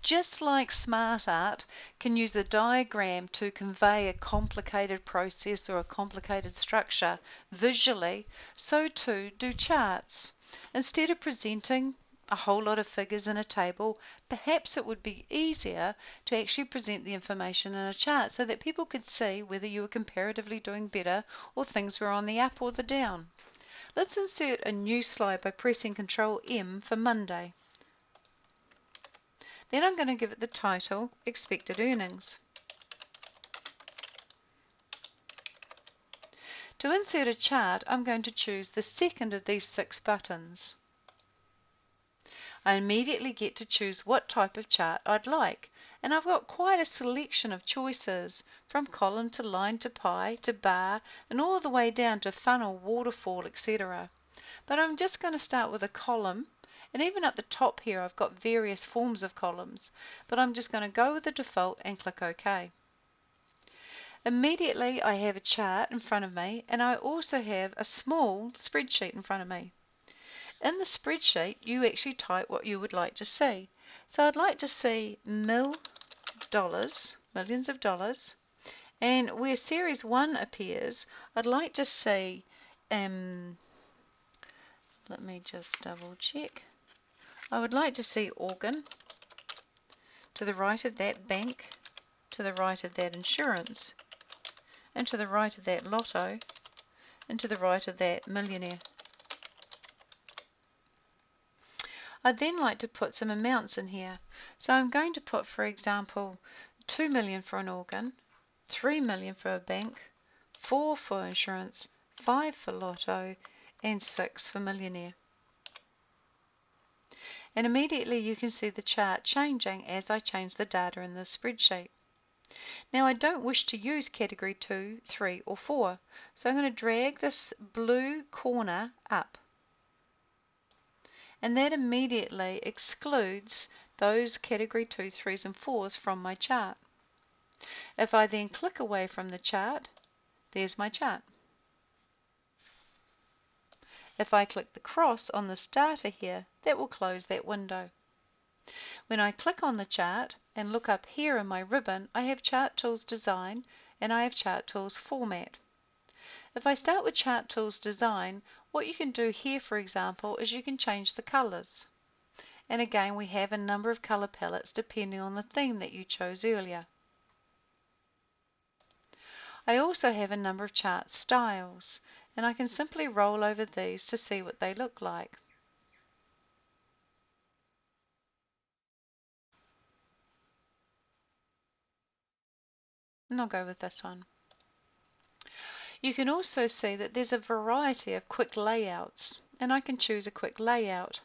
Just like SmartArt can use a diagram to convey a complicated process or a complicated structure visually, so too do charts. Instead of presenting a whole lot of figures in a table, perhaps it would be easier to actually present the information in a chart so that people could see whether you were comparatively doing better or things were on the up or the down. Let's insert a new slide by pressing Ctrl M for Monday. Then I'm going to give it the title, Expected Earnings. To insert a chart, I'm going to choose the second of these 6 buttons. I immediately get to choose what type of chart I'd like, and I've got quite a selection of choices, from column to line to pie to bar and all the way down to funnel, waterfall, etc. But I'm just going to start with a column. And even at the top here I've got various forms of columns, but I'm just going to go with the default and click OK. Immediately I have a chart in front of me, and I also have a small spreadsheet in front of me. In the spreadsheet you actually type what you would like to see. So I'd like to see millions of dollars, and where series 1 appears I'd like to see, let me just double check. I would like to see organ, to the right of that bank, to the right of that insurance, and to the right of that lotto, and to the right of that millionaire. I'd then like to put some amounts in here. So I'm going to put, for example, 2 million for an organ, 3 million for a bank, 4 for insurance, 5 for lotto, and 6 for millionaire. And immediately you can see the chart changing as I change the data in the spreadsheet. Now I don't wish to use category 2, 3 or 4, so I'm going to drag this blue corner up. And that immediately excludes those category 2, 3s and 4s from my chart. If I then click away from the chart, there's my chart. If I click the cross on this data here, that will close that window. When I click on the chart and look up here in my ribbon, I have Chart Tools Design and I have Chart Tools Format. If I start with Chart Tools Design, what you can do here, for example, is you can change the colors. And again, we have a number of color palettes depending on the theme that you chose earlier. I also have a number of chart styles, and I can simply roll over these to see what they look like. And I'll go with this one. You can also see that there's a variety of quick layouts, and I can choose a quick layout.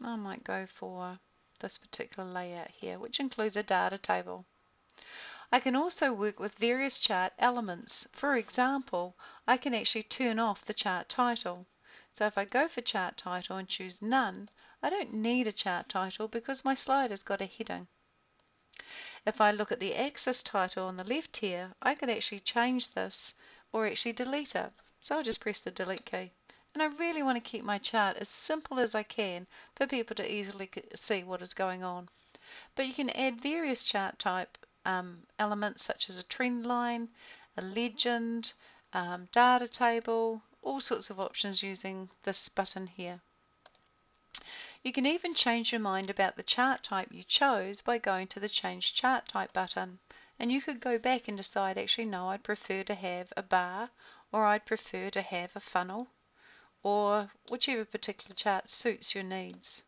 I might go for this particular layout here, which includes a data table. I can also work with various chart elements. For example, I can actually turn off the chart title. So if I go for chart title and choose none, I don't need a chart title because my slide has got a heading. If I look at the axis title on the left here, I could actually change this or actually delete it. So I'll just press the delete key. And I really want to keep my chart as simple as I can for people to easily see what is going on. But you can add various chart type elements such as a trend line, a legend, data table, all sorts of options using this button here. You can even change your mind about the chart type you chose by going to the Change Chart Type button. And you could go back and decide, actually no, I'd prefer to have a bar, or I'd prefer to have a funnel, or whichever particular chart suits your needs.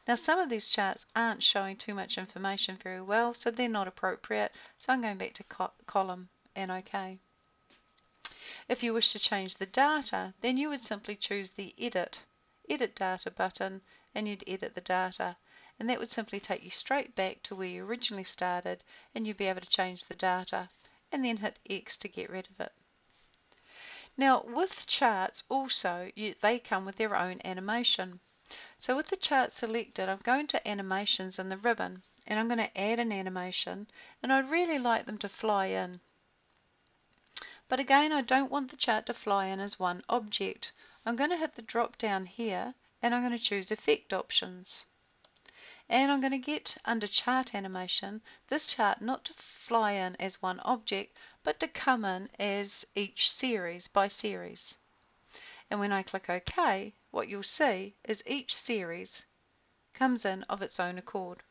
Now some of these charts aren't showing too much information very well, so they're not appropriate, so I'm going back to column and OK. If you wish to change the data, then you would simply choose the Edit Data button and you'd edit the data, and that would simply take you straight back to where you originally started, and you'd be able to change the data and then hit X to get rid of it. Now with charts also, they come with their own animation. So with the chart selected, I'm going to Animations in the ribbon, and I'm going to add an animation, and I'd really like them to fly in. But again, I don't want the chart to fly in as one object. I'm going to hit the drop down here and I'm going to choose Effect Options. And I'm going to get under Chart Animation, this chart not to fly in as one object, but to come in as each series by series. And when I click OK, what you'll see is each series comes in of its own accord.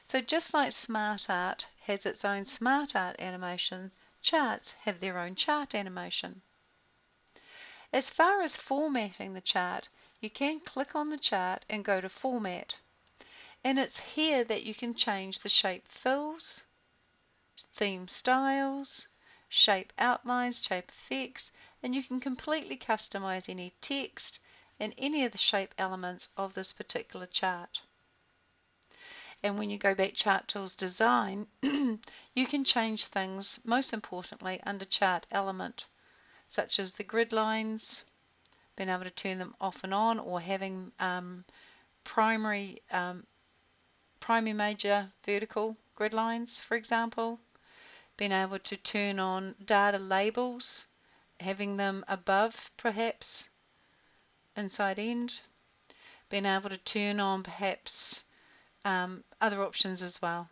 So just like SmartArt has its own SmartArt animation, charts have their own chart animation. As far as formatting the chart, you can click on the chart and go to Format. And it's here that you can change the shape fills, theme styles, shape outlines, shape effects, and you can completely customize any text and any of the shape elements of this particular chart. And when you go back Chart Tools Design, you can change things, most importantly, under Chart Element, such as the grid lines, being able to turn them off and on, or having primary major vertical grid lines, for example. Being able to turn on data labels, having them above perhaps, inside end. Being able to turn on perhaps other options as well.